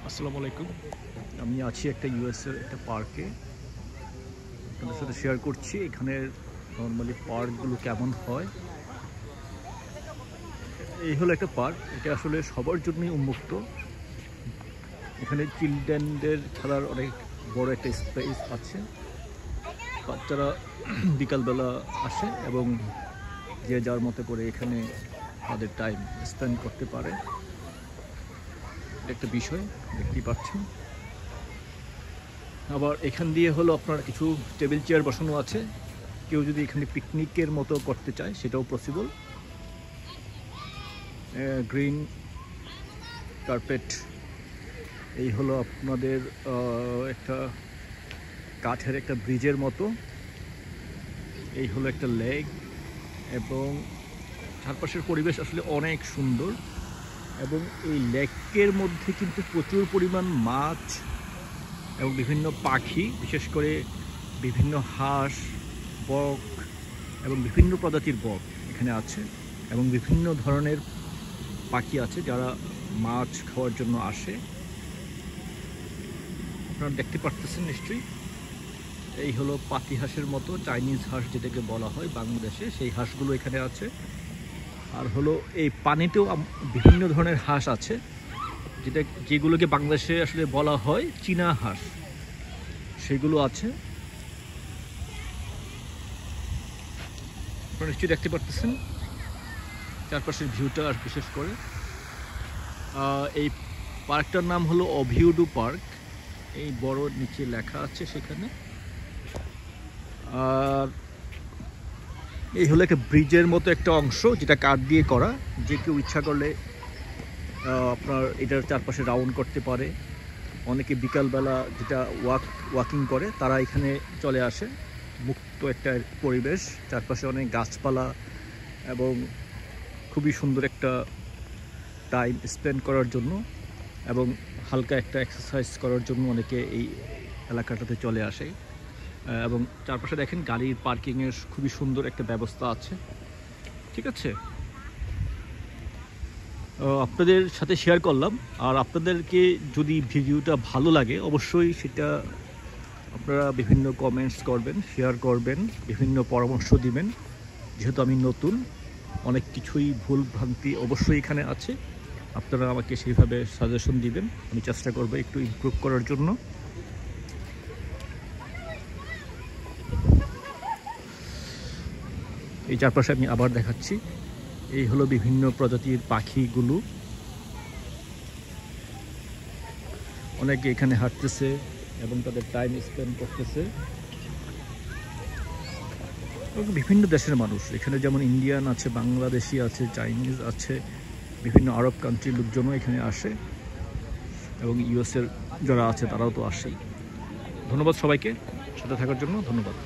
আসসালামু আলাইকুম। আমি আছি একটা ইউএসের একটা পার্কে, আপনাদের সাথে শেয়ার করছি এখানের নর্মালি পার্কগুলো কেমন হয়। এই হলো একটা পার্ক, এটা আসলে সবার জন্যই উন্মুক্ত। এখানে চিলড্রেনদের খেলার অনেক বড় একটা স্পেস আছে। বাচ্চারা বিকালবেলা আসে এবং যে যার মতো করে এখানে তাদের টাইম স্পেন্ড করতে পারে। এটা একটা বিষয় দেখতেই পাচ্ছেন। আবার এখান দিয়ে হলো আপনার কিছু টেবিল চেয়ার বসানো আছে, কেউ যদি এখানে পিকনিকের মতো করতে চায় সেটাও পসিবল। গ্রিন কার্পেট, এই হলো আপনাদের একটা কাঠের একটা ব্রিজের মতো। এই হলো একটা লেক এবং চারপাশের পরিবেশ আসলে অনেক সুন্দর। এবং এই লেকের মধ্যে কিন্তু প্রচুর পরিমাণ মাছ এবং বিভিন্ন পাখি, বিশেষ করে বিভিন্ন হাঁস, বক এবং বিভিন্ন প্রজাতির বক এখানে আছে এবং বিভিন্ন ধরনের পাখি আছে যারা মাছ খাওয়ার জন্য আসে। আপনারা দেখতে পারতেছেন নিশ্চয়ই। এই হলো পাতি হাঁসের মতো, চাইনিজ হাঁস যেটাকে বলা হয় বাংলাদেশে, সেই হাঁসগুলো এখানে আছে। আর হলো এই পানিতেও বিভিন্ন ধরনের হাঁস আছে, যেগুলোকে বাংলাদেশে আসলে বলা হয় চীনা হাঁস, সেগুলো আছে। আপনারা নিশ্চয়ই দেখতে পারতেছেন চারপাশের ভিউটা। আর বিশেষ করে এই পার্কটার নাম হলো অভিউডু পার্ক, এই বড় নিচে লেখা আছে সেখানে। আর এই হলো একটা ব্রিজের মতো একটা অংশ, যেটা কাঠ দিয়ে করা। যে কেউ ইচ্ছা করলে আপনার এটার চারপাশে রাউন্ড করতে পারে। অনেকে বিকালবেলা যেটা ওয়াকিং করে তারা এখানে চলে আসে। মুক্ত একটা পরিবেশ, চারপাশে অনেক গাছপালা এবং খুবই সুন্দর একটা টাইম স্পেন্ড করার জন্য এবং হালকা একটা এক্সারসাইজ করার জন্য অনেকে এই এলাকাটাতে চলে আসে। এবং চারপাশে দেখেন গাড়ির পার্কিংয়ের খুবই সুন্দর একটা ব্যবস্থা আছে। ঠিক আছে, আপনাদের সাথে শেয়ার করলাম। আর আপনাদেরকে যদি ভিডিওটা ভালো লাগে অবশ্যই সেটা আপনারা বিভিন্ন কমেন্টস করবেন, শেয়ার করবেন, বিভিন্ন পরামর্শ দিবেন। যেহেতু আমি নতুন, অনেক কিছুই ভুল ভ্রান্তি অবশ্যই এখানে আছে, আপনারা আমাকে সেইভাবে সাজেশন দিবেন। আমি চেষ্টা করবো একটু ইমপ্রুভ করার জন্য। এই চারপাশে আমি আবার দেখাচ্ছি, এই হলো বিভিন্ন প্রজাতির পাখিগুলো। অনেকে এখানে হাঁটতেছে এবং তাদের টাইম স্পেন্ড করতেছে। বিভিন্ন দেশের মানুষ এখানে, যেমন ইন্ডিয়ান আছে, বাংলাদেশি আছে, চাইনিজ আছে, বিভিন্ন আরব কান্ট্রির লোকজনও এখানে আসে এবং ইউএসের যারা আছে তারাও তো আসেই। ধন্যবাদ সবাইকে সাথে থাকার জন্য, ধন্যবাদ।